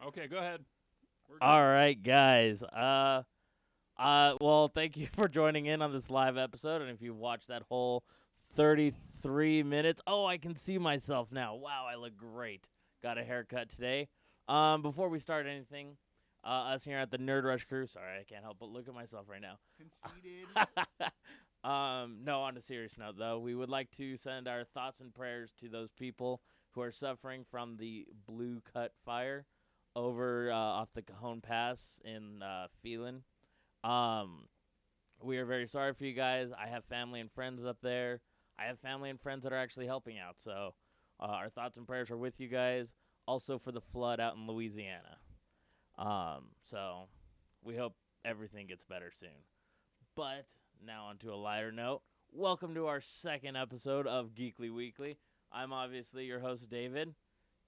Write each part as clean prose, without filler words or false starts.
Okay, go ahead. We're good. All right, guys. Well, thank you for joining in on this live episode. And if you've watched that whole 33 minutes, oh, I can see myself now. Wow, I look great. Got a haircut today. Before we start anything, us here at the Nerd Rush crew. Sorry, I can't help but look at myself right now. Conceited. No, on a serious note, though, we would like to send our thoughts and prayers to those people who are suffering from the blue cut fire over off the Cajon Pass in Phelan. Um, we are very sorry for you guys. I have family and friends up there. I have family and friends that are actually helping out. So our thoughts and prayers are with you guys. Also for the flood out in Louisiana. So we hope everything gets better soon. But now onto a lighter note. Welcome to our second episode of Geekly Weekly. I'm obviously your host, David.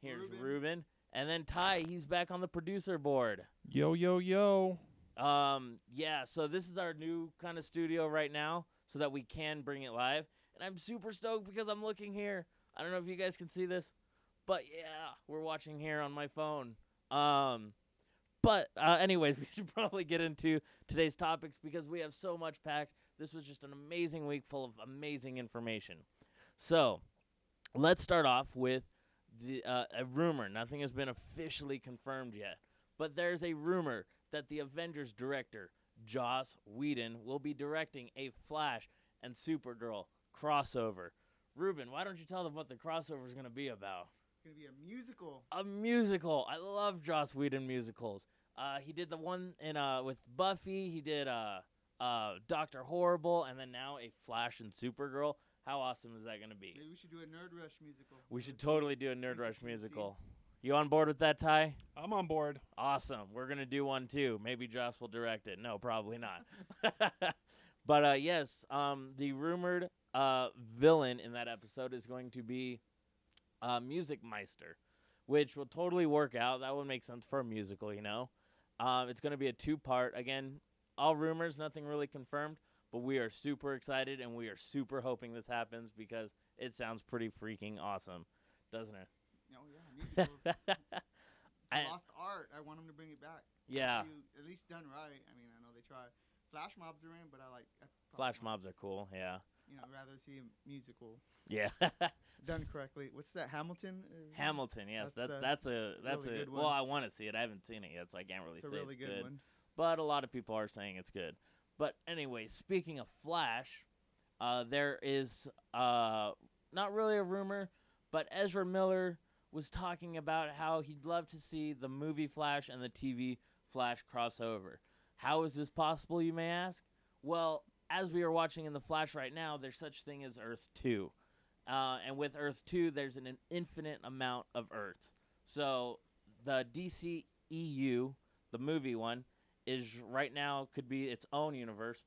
Here's Ruben. And then Ty, he's back on the producer board. Yo, yo, yo. Yeah, so this is our new kind of studio right now so that we can bring it live. And I'm super stoked because I'm looking here. I don't know if you guys can see this, but yeah, we're watching here on my phone. But anyways, we should probably get into today's topics because we have so much packed. This was just an amazing week full of amazing information. So, let's start off with a rumor. Nothing has been officially confirmed yet, but there's a rumor that the Avengers director, Joss Whedon, will be directing a Flash and Supergirl crossover. Ruben, why don't you tell them what the crossover is going to be about? It's going to be a musical. A musical. I love Joss Whedon musicals. He did the one in with Buffy. He did Dr. Horrible, and then now a Flash and Supergirl. How awesome is that going to be? Maybe we should do a Nerd Rush musical. We should totally do a Nerd Rush musical. You on board with that, Ty? I'm on board. Awesome. We're going to do one, too. Maybe Joss will direct it. No, probably not. But, yes, the rumored villain in that episode is going to be Music Meister, which will totally work out. That would make sense for a musical, you know. It's going to be a two-part. Again, all rumors, nothing really confirmed, but we are super excited, and we are super hoping this happens because it sounds pretty freaking awesome, doesn't it? Oh, yeah, musicals. It's lost art. I want them to bring it back. Yeah. At least done right. I mean, I know they try. Flash mobs are in, but I like... Flash mobs are cool, yeah. Rather see a musical. Yeah. Done correctly. What's that, Hamilton? Hamilton, yes. That's really a good one. well, I want to see it. I haven't seen it yet, so I can't really It's a say really it's good one. But a lot of people are saying it's good. But anyway, speaking of Flash, there is not really a rumor, but Ezra Miller was talking about how he'd love to see the movie Flash and the TV Flash crossover. How is this possible, you may ask? Well, as we are watching in the Flash right now, there's such thing as Earth 2. And with Earth 2, there's an infinite amount of Earths. So the DC EU, the movie one, is right now could be its own universe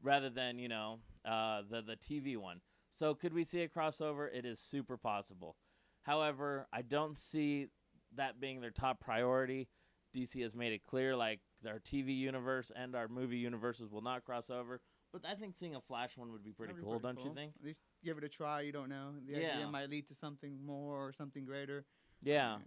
rather than, the TV one. So could we see a crossover? It is super possible. However, I don't see that being their top priority. DC has made it clear, like, our TV universe and our movie universes will not cross over. But I think seeing a Flash one would be pretty cool, don't you think? At least give it a try. You don't know. The idea might lead to something more or something greater. Yeah.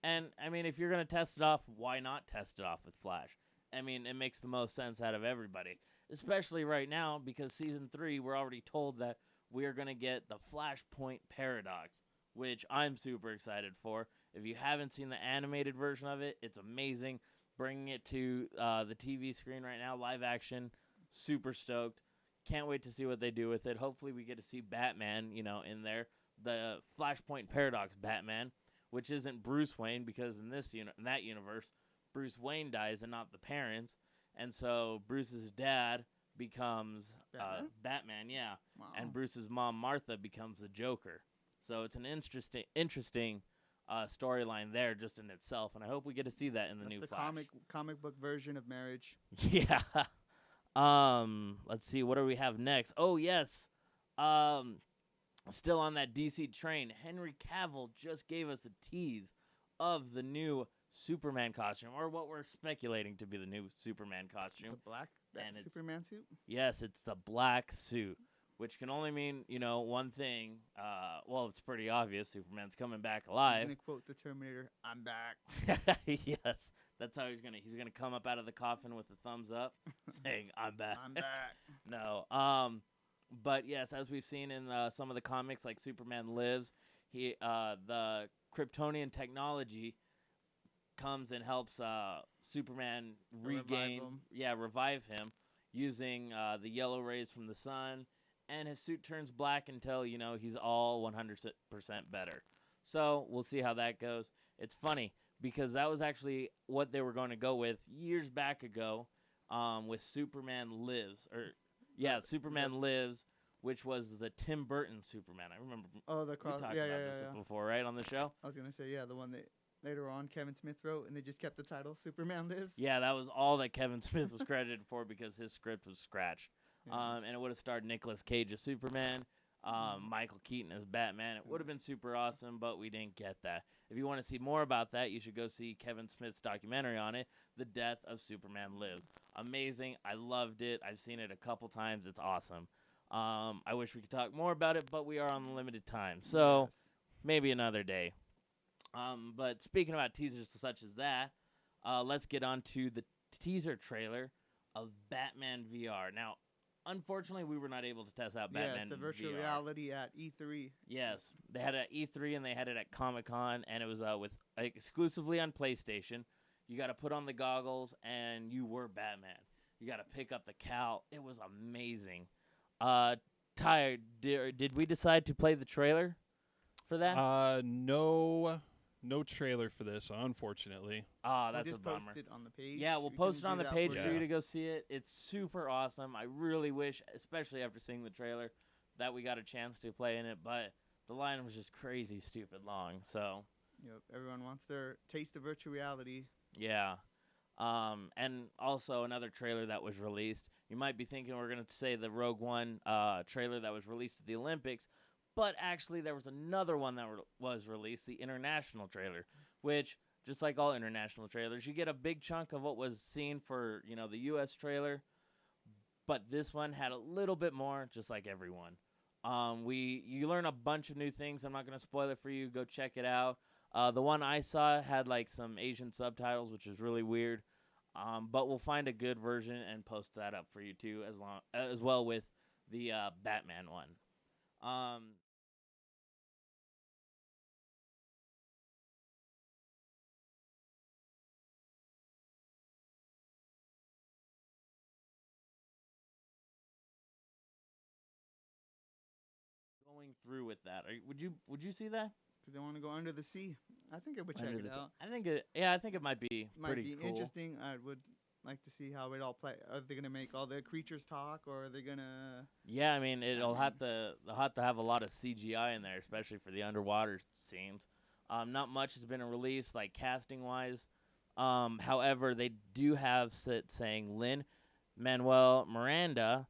And, I mean, if you're going to test it off, why not test it off with Flash? I mean, it makes the most sense out of everybody. Especially right now, because Season 3, we're already told that we are going to get the Flashpoint Paradox, which I'm super excited for. If you haven't seen the animated version of it, it's amazing. Bringing it to the TV screen right now, live action, super stoked. Can't wait to see what they do with it. Hopefully we get to see Batman, in there. The Flashpoint Paradox Batman, which isn't Bruce Wayne, because in that universe, Bruce Wayne dies and not the parents. And so Bruce's dad becomes Batman, yeah. Wow. And Bruce's mom, Martha, becomes the Joker. So it's an interesting storyline there just in itself, and I hope we get to see that in the new Flash. Comic book version of marriage. Yeah. Let's see, what do we have next? Oh, yes. Still on that DC train, Henry Cavill just gave us a tease of the new Superman costume, or what we're speculating to be the new Superman costume. The black Superman suit? Yes, it's the black suit, which can only mean, one thing. Well, it's pretty obvious. Superman's coming back He's alive. gonna quote the Terminator. I'm back. Yes, that's how he's gonna come up out of the coffin with a thumbs up, saying, "I'm back." I'm back. No. But yes, as we've seen in some of the comics, like Superman Lives, the Kryptonian technology comes and helps Superman revive him using the yellow rays from the sun, and his suit turns black until he's all 100% better. So we'll see how that goes. It's funny because that was actually what they were going to go with years back ago, with Superman Lives, Superman Lives, which was the Tim Burton Superman. I remember. Oh, the cross. We talked about this before, right, on the show. I was gonna say the one that later on Kevin Smith wrote, and they just kept the title Superman Lives. Yeah, that was all that Kevin Smith was credited for because his script was scratched. Yeah. And it would have starred Nicolas Cage as Superman, Michael Keaton as Batman. It would have been super awesome, but we didn't get that. If you want to see more about that, you should go see Kevin Smith's documentary on it, The Death of Superman Lives. Amazing. I loved it. I've seen it a couple times. It's awesome. I wish we could talk more about it, but we are on limited time, so maybe another day. But speaking about teasers such as that, let's get on to the teaser trailer of Batman VR. Now, unfortunately, we were not able to test out Batman VR. The virtual reality at E3. Yes, they had it at E3 and they had it at Comic-Con, and it was exclusively on PlayStation. You got to put on the goggles, and you were Batman. You got to pick up the cowl. It was amazing. Ty, did we decide to play the trailer for that? No trailer for this, unfortunately. That's we'll a bummer. Post it on the page. Yeah, we'll post it on the page for you. you to go see it. It's super awesome. I really wish, especially after seeing the trailer, that we got a chance to play in it, but the line was just crazy stupid long, so. Yep, everyone wants their taste of virtual reality. Yeah. And also another trailer that was released. You might be thinking we're going to say the Rogue One trailer that was released at the Olympics, but actually there was another one that was released, the international trailer, which, just like all international trailers, you get a big chunk of what was seen for, the U.S. trailer, but this one had a little bit more, just like everyone. You learn a bunch of new things. I'm not going to spoil it for you. Go check it out. The one I saw had like some Asian subtitles, which is really weird. But we'll find a good version and post that up for you too, as well with the Batman one. Going through with that, would you see that? Because they want to go under the sea. I think I would check it out. I think it might be pretty cool. Interesting. I would like to see how it all play. Are they gonna make all the creatures talk, or are they gonna? Yeah, I mean they'll have to have a lot of CGI in there, especially for the underwater scenes. Not much has been released, like casting wise. However, they do have saying Lin-Manuel Miranda,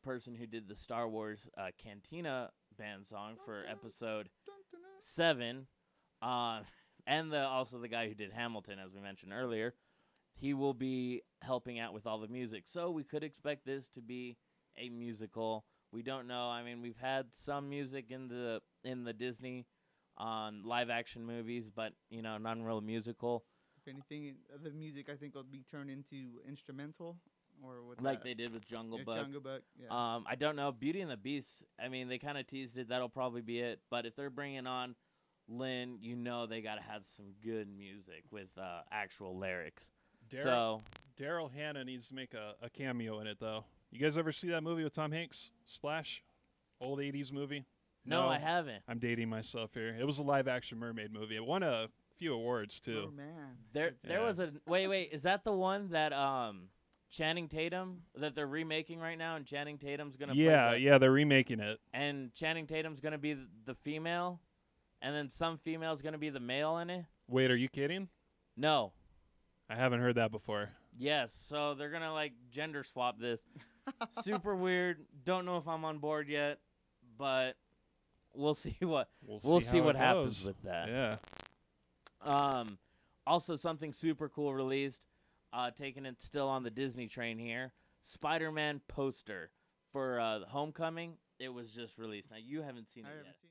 person who did the Star Wars Cantina band song for Episode 7, and also the guy who did Hamilton, as we mentioned earlier. He will be helping out with all the music, so we could expect this to be a musical. We don't know. I mean, we've had some music in the Disney live action movies, but not real musical. If anything, the music I think will be turned into instrumental, or like they did with Jungle Book. Jungle Book. Yeah. I don't know. Beauty and the Beast. I mean, they kind of teased it. That'll probably be it. But if they're bringing on Lynn, they gotta have some good music with actual lyrics. Daryl Hannah needs to make a cameo in it, though. You guys ever see that movie with Tom Hanks, Splash? Old 80s movie? No, I haven't. I'm dating myself here. It was a live-action mermaid movie. It won a few awards, too. Oh, man. There was a... Wait. Is that the one that Channing Tatum, that they're remaking right now, and Channing Tatum's going to play Yeah, they're remaking it. And Channing Tatum's going to be the female, and then some female's going to be the male in it? Wait, are you kidding? No. I haven't heard that before. Yes, so they're going to, gender swap this. Super weird. Don't know if I'm on board yet, but we'll see what happens with that. Yeah. Also, something super cool released, taking it still on the Disney train here, Spider-Man poster for Homecoming. It was just released. Now you haven't seen I it haven't yet. seen.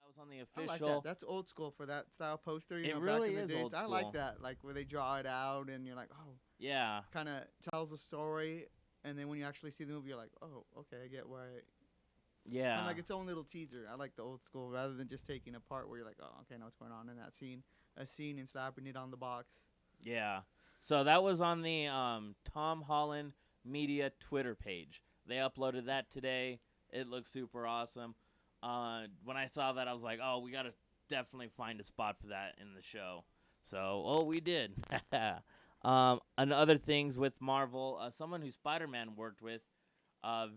That was on the I like official. that. That's old school for that style poster. You It know, back really in the is days. old I like school. that. Like where they draw it out, and you're like, oh, Yeah, kind of tells a story, and then when you actually see the movie, you're like, oh, okay, I get why. yeah, And like its own little teaser. I like the old school rather than just taking a part where you're like, oh, okay, I know what's going on in that scene. A scene and slapping it on the box. yeah. So that was on the Tom Holland Media Twitter page. They uploaded that today. It looks super awesome. When I saw that, I was like, oh, we gotta definitely find a spot for that in the show. So, oh, we did. And other things with Marvel, someone who Spider-Man worked with, uh,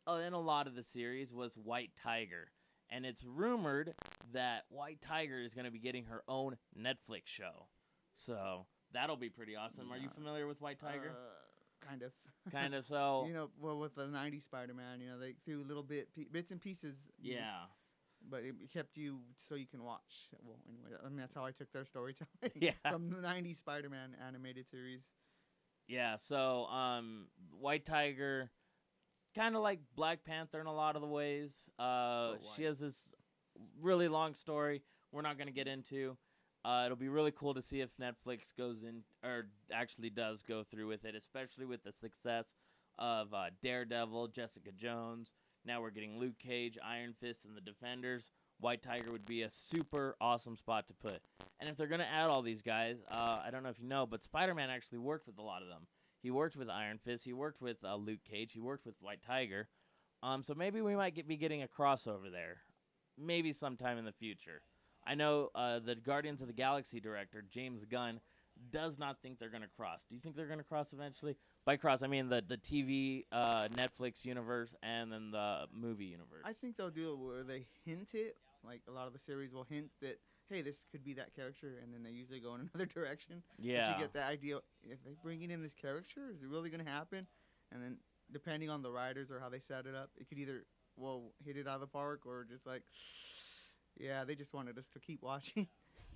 in a lot of the series was White Tiger. And it's rumored that White Tiger is going to be getting her own Netflix show. So that'll be pretty awesome. Are you Yeah. familiar with White Tiger? Kind of. Kind of. So You know, well, with the '90s Spider-Man, you know, they threw little bits and pieces. you know, yeah, but it kept you so you can watch. Well, anyway, I mean that's how I took their storytelling Yeah. from the '90s Spider-Man animated series. yeah. So White Tiger, kind of like Black Panther in a lot of the ways. She white. has this really long story we're not going to get into. It'll be really cool to see if Netflix goes in or actually does go through with it, especially with the success of Daredevil, Jessica Jones. Now we're getting Luke Cage, Iron Fist, and the Defenders. White Tiger would be a super awesome spot to put. And if they're going to add all these guys, I don't know if you know, but Spider-Man actually worked with a lot of them. He worked with Iron Fist. He worked with Luke Cage. He worked with White Tiger. So maybe we might be getting a crossover there. Maybe sometime in the future. I know the Guardians of the Galaxy director, James Gunn, does not think they're going to cross. Do you think they're going to cross eventually? By cross, I mean the TV Netflix universe and then the movie universe. I think they'll do it where they hint it. Like a lot of the series will hint that, hey, this could be that character, and then they usually go in another direction. Yeah. But you get the idea. If they bringing in this character, is it really going to happen? And then depending on the writers or how they set it up, it could either hit it out of the park or just like, yeah, they just wanted us to keep watching.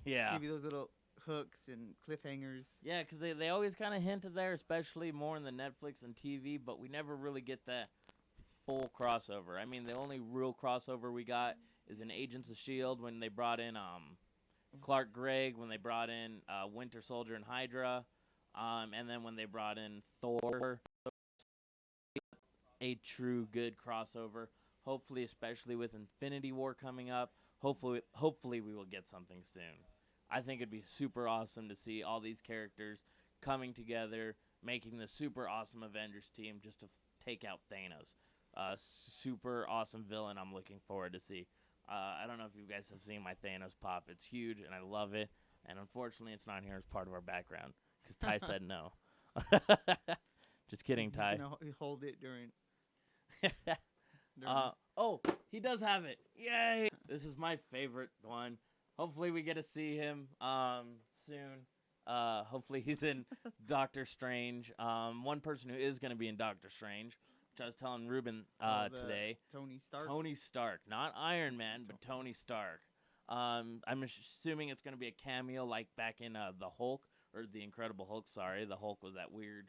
Yeah. Give you those little hooks and cliffhangers. Yeah, because they always kind of hinted there, especially more in the Netflix and TV, but we never really get that full crossover. I mean, the only real crossover we got is in Agents of S.H.I.E.L.D. when they brought in Clark Gregg, when they brought in Winter Soldier and Hydra, and then when they brought in Thor. A true good crossover. Hopefully, especially with Infinity War coming up, hopefully we will get something soon. I think it'd be super awesome to see all these characters coming together, making the super awesome Avengers team just to take out Thanos. Super awesome villain I'm looking forward to see. I don't know if you guys have seen my Thanos pop. It's huge, and I love it. And unfortunately, it's not here as part of our background because Ty said no. Just kidding, He's Ty. gonna hold it during. Oh, he does have it. Yay! This is my favorite one. Hopefully we get to see him soon. Hopefully he's in Doctor Strange. One person who is going to be in Doctor Strange, which I was telling Ruben today. Tony Stark. Tony Stark. Not Iron Man, but Tony Stark. I'm assuming it's going to be a cameo like back in the Hulk, or the Incredible Hulk, sorry. The Hulk was that weird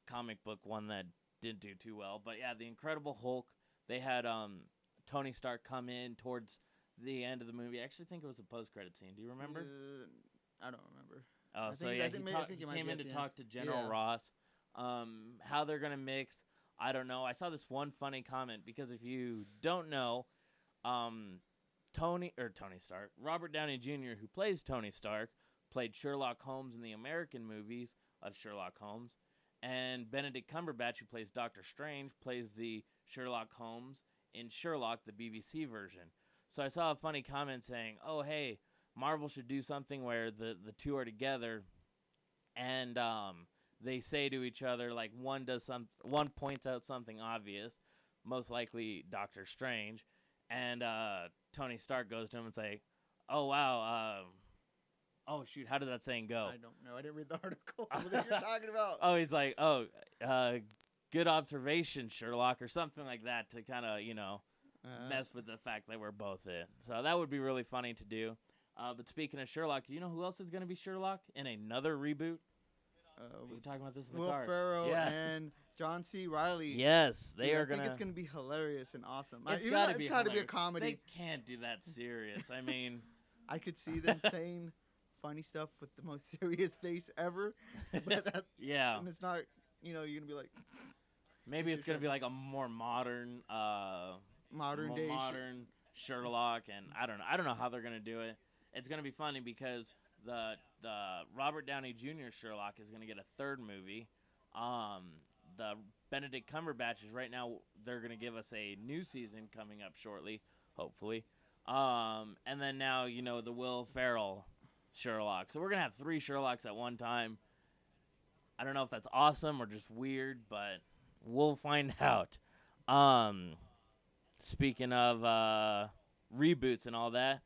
comic book one that didn't do too well. But yeah, the Incredible Hulk, they had Tony Stark come in towards the end of the movie. I actually think it was a post-credit scene. Do you remember? I don't remember. Oh, I so think- yeah, I think it he might came be in at to the talk to General Yeah. Ross. How they're going to mix, I don't know. I saw this one funny comment because if you don't know, Tony Stark, Robert Downey Jr., who plays Tony Stark, played Sherlock Holmes in the American movies of Sherlock Holmes. And Benedict Cumberbatch, who plays Doctor Strange, plays the Sherlock Holmes in Sherlock, the BBC version. So I saw a funny comment saying, oh, hey, Marvel should do something where the two are together and they say to each other, like one points out something obvious, most likely Doctor Strange, And Tony Stark goes to him and say, "Oh wow, oh shoot, how did that saying go?" I don't know. I didn't read the article that you're talking about. Oh, he's like, "Oh, good observation, Sherlock," or something like that to kind of mess with the fact that we're both in. So that would be really funny to do. But speaking of Sherlock, do you know who else is going to be Sherlock in another reboot? We were talking about this in the Will car. Ferrell Yes. and John C. Reilly. Yes, they Dude, are I think gonna. it's gonna be hilarious and awesome. It's Even though got to be. It's got to be a hilarious. comedy. They can't do that serious. I mean, I could see them saying funny stuff with the most serious face ever, but that, yeah. and it's not. You're gonna be like Maybe it's gonna be like a more modern, modern day. modern Sherlock, and I don't know how they're gonna do it. It's gonna be funny because the Robert Downey Jr. Sherlock is gonna get a third movie. The Benedict Cumberbatch is right now. They're gonna give us a new season coming up shortly, hopefully. And then now the Will Ferrell Sherlock. So we're gonna have 3 Sherlocks at one time. I don't know if that's awesome or just weird, but we'll find out. Speaking of reboots and all that,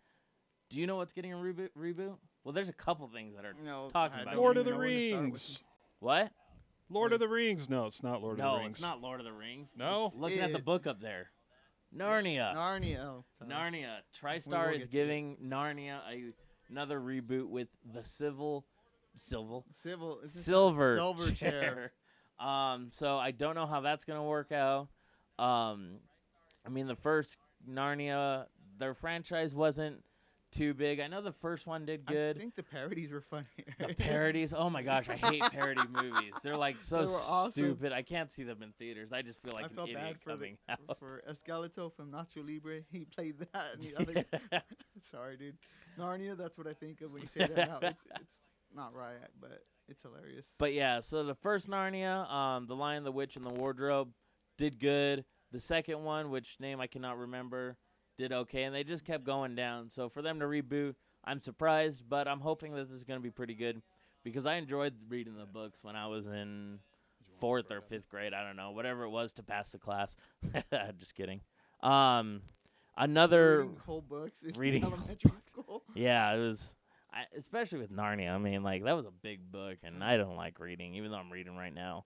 do you know what's getting a reboot? Well, there's a couple things that are talking I about don't Lord of even the know when to start with Rings. what? Lord of the Rings. No, it's not Lord of the No, Rings. it's not Lord of the Rings. No? Looking at the it. book up there. Narnia. Narnia. Oh, sorry. Narnia. We TriStar will is get to giving Narnia another reboot with the Civil. Is this Silver Silver chair. So I don't know how that's gonna work out. I mean, the first Narnia, their franchise wasn't too big. I know the first one did good. I think the parodies were funny. The parodies, oh my gosh, I hate parody movies. They're like so They were awesome. stupid. I can't see them in theaters. I just feel like I an felt idiot bad for coming out. for Esqueleto from Nacho Libre. He played that. And the other sorry, dude. Narnia. That's what I think of when you say that. Now it's not right, but it's hilarious. But yeah, so the first Narnia, The Lion, the Witch, and the Wardrobe did good. The second one, which name I cannot remember, did okay, and they just kept going down. So for them to reboot, I'm surprised, but I'm hoping that this is going to be pretty good because I enjoyed reading the books when I was in 4th or 5th grade. I don't know, whatever it was to pass the class. Just kidding. Another Reading whole books in reading elementary school. Yeah, it was, especially with Narnia. I mean, like, that was a big book, and I don't like reading, even though I'm reading right now.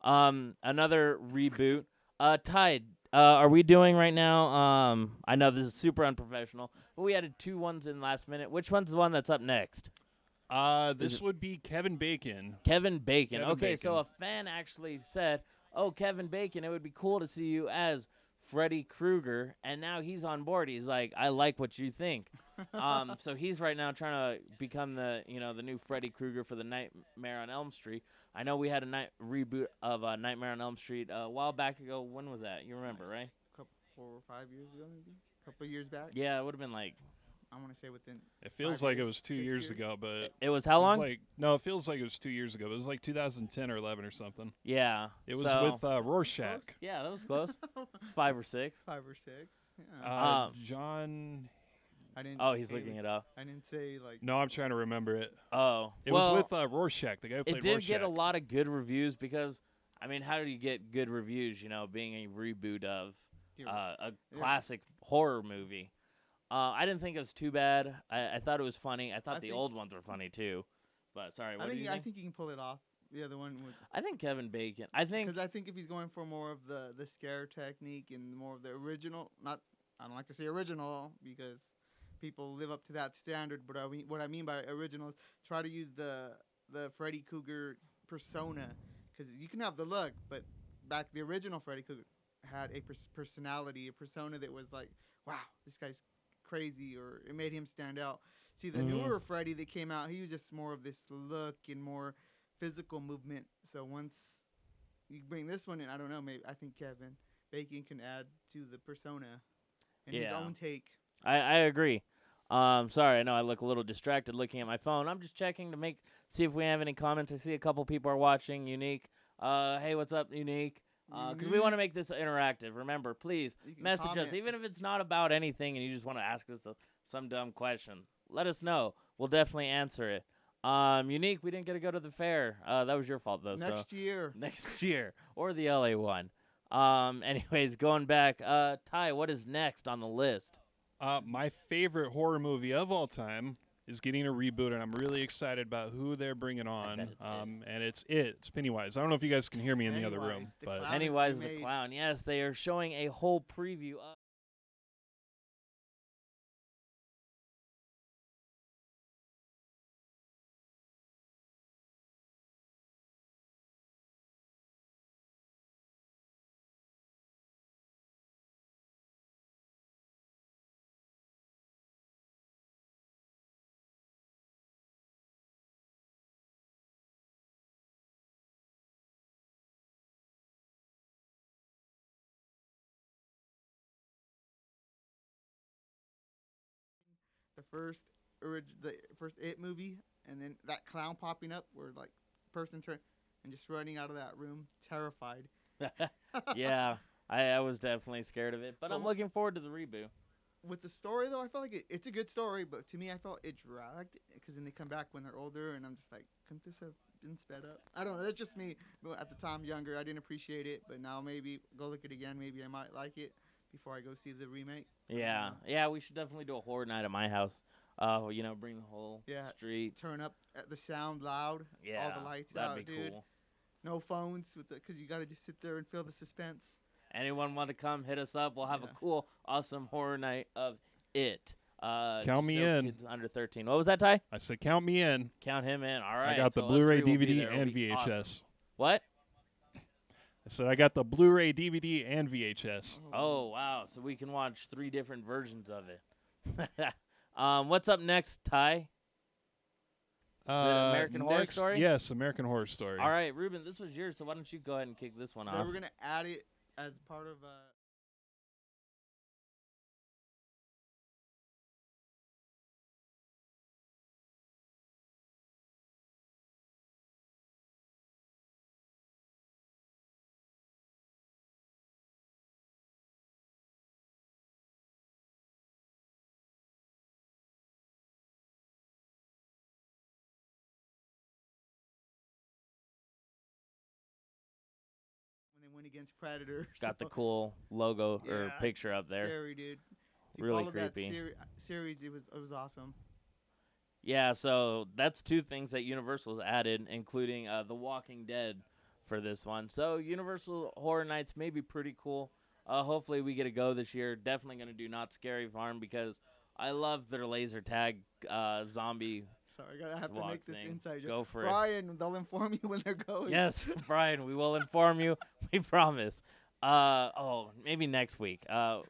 Another reboot. Tide, are we doing right now? I know this is super unprofessional, but we added 2 ones in last minute. Which one's the one that's up next? This would be Kevin Bacon. Kevin Bacon. Kevin Okay, so a Bacon. fan actually said, "Oh, Kevin Bacon, it would be cool to see you as Freddy Krueger," and now he's on board. He's like, "I like what you think." So he's right now trying to become the new Freddy Krueger for the Nightmare on Elm Street. I know we had a reboot of Nightmare on Elm Street a while back ago. When was that? You remember, right? 4 or 5 years ago, maybe. A couple of years back. Yeah, it would have been like. I want to say within. It feels 5, like it 6, was 2 6 years ago, but It was how long? no, it feels like it was 2 years ago. It was like 2010 or 11 or something. Yeah. It was so- with Rorschach. Yeah, that was close. 5 or 6. 5 or 6. Yeah. John. I didn't. Oh, he's looking it up. I didn't say like. No, I'm trying to remember it. Oh, It well, was with Rorschach, the guy who played it did Rorschach. get a lot of good reviews because, I mean, how do you get good reviews? Being a reboot of You're right. a classic horror movie. I didn't think it was too bad. I thought it was funny. I thought I the think- old ones were funny too. But sorry, what do you I think? think you can pull it off. The other one would. I think Kevin Bacon. I think Because I think if he's going for more of the scare technique and more of the original, I don't like to say original because people live up to that standard. But what I mean by original is try to use the Freddy Krueger persona, because you can have the look, but back the original Freddy Krueger had a personality, a persona that was like, wow, this guy's crazy, or it made him stand out. See, the newer Freddy that came out, he was just more of this look and more physical movement. So once you bring this one in, I don't know, maybe I think Kevin Bacon can add to the persona and his own take. I agree. Sorry, I know I look a little distracted looking at my phone. I'm just checking to see if we have any comments. I see a couple people are watching. Unique. Hey, what's up, Unique? Because we want to make this interactive. Remember, please You can message us, comment. even if it's not about anything and you just want to ask us some dumb question. Let us know. We'll definitely answer it. Unique, we didn't get to go to the fair. That was your fault, though. Next year. Next year. Or the LA one. Anyways, going back, Ty, what is next on the list? My favorite horror movie of all time is getting a reboot, and I'm really excited about who they're bringing on. bet it's It. And it's Pennywise. I don't know if you guys can hear me in the other Pennywise, room, the but clown. Pennywise the remade. Clown. Yes, they are showing a whole preview of. The first It movie, and then that clown popping up, where like person turn and just running out of that room, terrified. Yeah, I was definitely scared of it, but But I'm looking forward to the reboot. With the story though, I felt like it's a good story, but to me, I felt it dragged because then they come back when they're older, and I'm just like, couldn't this have been sped up? I don't know. That's just me. But at the time, younger, I didn't appreciate it, but now maybe go look at it again. Maybe I might like it before I go see the remake. Yeah, yeah, we should definitely do a horror night at my house. Bring the whole Yeah. street. Turn up the sound loud. Yeah, all the lights that'd out, be dude. cool. No phones because you gotta just sit there and feel the suspense. Anyone want to come hit us up? We'll have a cool, awesome horror night of it. Count me no in. Kids under 13. What was that, Ty? I said count me in. Count him in. All right. I got the so us Blu-ray, three will be DVD, there. It'll and be VHS. awesome. What? I said I got the Blu-ray, DVD, and VHS. Oh, wow. So we can watch 3 different versions of it. What's up next, Ty? Is it American Horror next, Story? Yes, American Horror Story. All right, Ruben, this was yours, so why don't you go ahead and kick this one Then off? we're gonna add it as part of. When they went against Predator. Got the cool logo or Yeah, picture up there. Scary, dude. If you Really followed that creepy. series, it was awesome. Yeah, so that's 2 things that Universal's added, including The Walking Dead for this one. So Universal Horror Nights may be pretty cool. Hopefully we get to go this year. Definitely going to do Not Scary Farm because I love their laser tag zombie. Sorry, I have to Walk make this thing. inside joke. Go for Brian, they'll inform you when they're going. Yes, Brian, we will inform you. We promise. Maybe next week.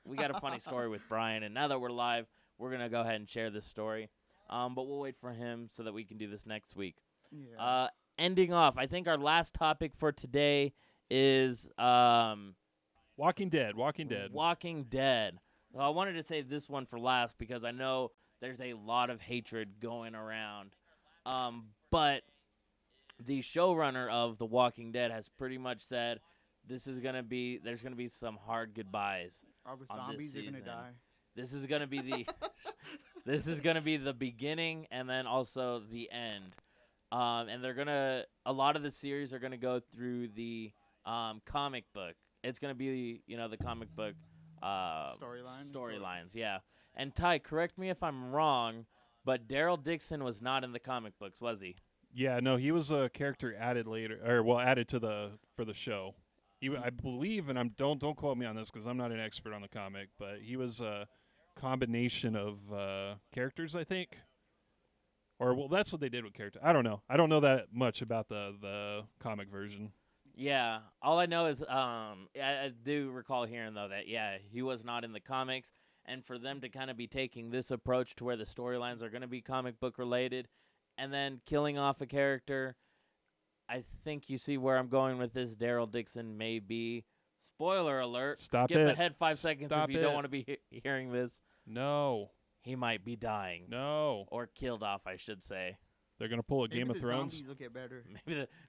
We got a funny story with Brian, and now that we're live, we're going to go ahead and share this story. But we'll wait for him so that we can do this next week. Yeah. Ending off, I think our last topic for today is Walking Dead. Walking Dead. Walking Dead. So I wanted to save this one for last because I know there's a lot of hatred going around. But the showrunner of The Walking Dead has pretty much said there's gonna be some hard goodbyes. All the on this zombies are gonna season. die. This is gonna be the this is gonna be the beginning and then also the end. And a lot of the series are gonna go through the comic book. It's gonna be the comic book storylines. Yeah. And Ty, correct me if I'm wrong, but Daryl Dixon was not in the comic books, was he? Yeah, no, he was a character added later, added to for the show. I believe, and don't quote me on this because I'm not an expert on the comic, but he was a combination of characters, I think. Or that's what they did with characters. I don't know. I don't know that much about the comic version. Yeah, all I know is I do recall hearing though that he was not in the comics, and for them to kind of be taking this approach to where the storylines are going to be comic book related, and then killing off a character. I think you see where I'm going with this. Daryl Dixon may be. Spoiler alert. Stop Skip it. ahead 5 seconds Stop if you it. don't want to be hearing this. No. He might be dying. No. Or killed off, I should say. They're going to pull a Maybe Game of the Thrones. Zombies will get better.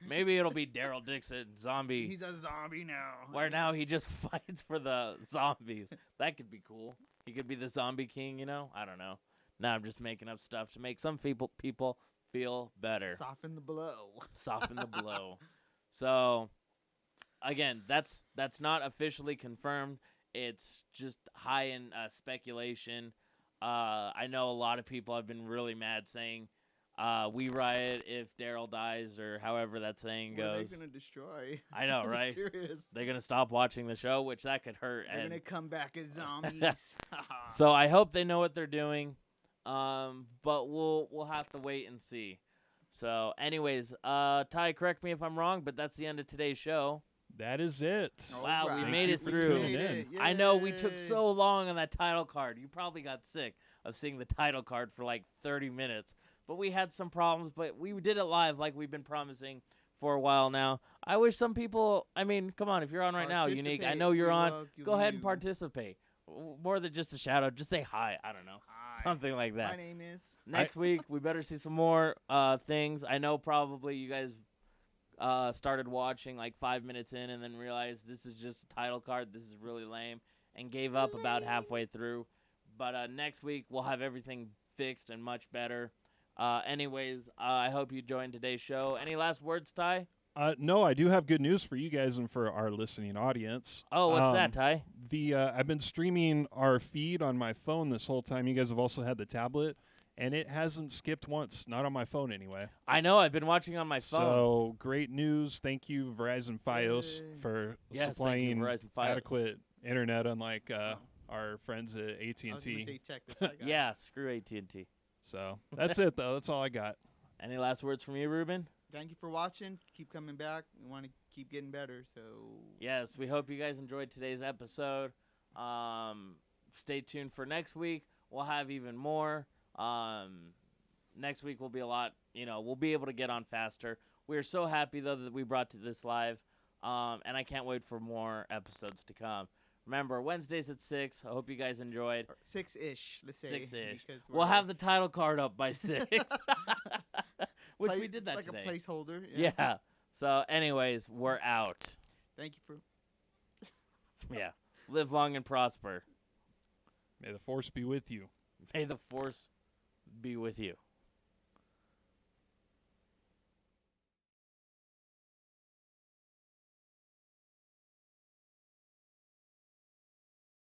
Maybe it'll be Daryl Dixon, zombie. He's a zombie now. Where now he just fights for the zombies. That could be cool. He could be the zombie king, I don't know. Now I'm just making up stuff to make some people feel better. Soften the blow. Soften the blow. So, again, that's not officially confirmed. It's just high in speculation. I know a lot of people have been really mad saying, "We riot if Daryl dies," or however that saying What are goes. they gonna destroy? I know, I'm just right? curious. They're gonna stop watching the show, which that could hurt. They're and gonna come back as zombies. So I hope they know what they're doing. But we'll have to wait and see. So, anyways, Ty, correct me if I'm wrong, but that's the end of today's show. That is it. Wow, we Alright. made it Thank you for through. tuning in. I know we took Yay. so long on that title card. You probably got sick of seeing the title card for like 30 minutes. But we had some problems, but we did it live like we've been promising for a while now. I wish some people, I mean, come on, if you're on right now, Unique, I Participate. know you're We on. welcome Go ahead and you. participate. More than just a shout out, just say hi. I don't know. Hi. Something like that. My name is. Next week, we better see some more things. I know probably you guys started watching like 5 minutes in and then realized this is just a title card. This is really lame and gave up about halfway through. But next week, we'll have everything fixed and much better. Anyways, I hope you joined today's show. Any last words, Ty? No, I do have good news for you guys and for our listening audience. Oh, what's that, Ty? I've been streaming our feed on my phone this whole time. You guys have also had the tablet, and it hasn't skipped once. Not on my phone anyway. I know. I've been watching on my phone. So great news! Thank you, Verizon Fios, Yay. for Yes, thank you, supplying Verizon Fios. adequate internet, unlike our friends at I was gonna AT&T. say tech, the tech guy. Yeah, screw AT&T. So that's it, though. That's all I got. Any last words from you, Ruben? Thank you for watching. Keep coming back. We want to keep getting better. So. Yes, we hope you guys enjoyed today's episode. Stay tuned for next week. We'll have even more. Next week will be a lot, we'll be able to get on faster. We're so happy, though, that we brought to this live, and I can't wait for more episodes to come. Remember, Wednesdays at 6. I hope you guys enjoyed. 6-ish, let's say. 6-ish. because We'll have the title card up by 6. Which we place- did that like today. a placeholder. Yeah. So, anyways, we're out. Thank you for. Yeah. Live long and prosper. May the force be with you. May the force be with you.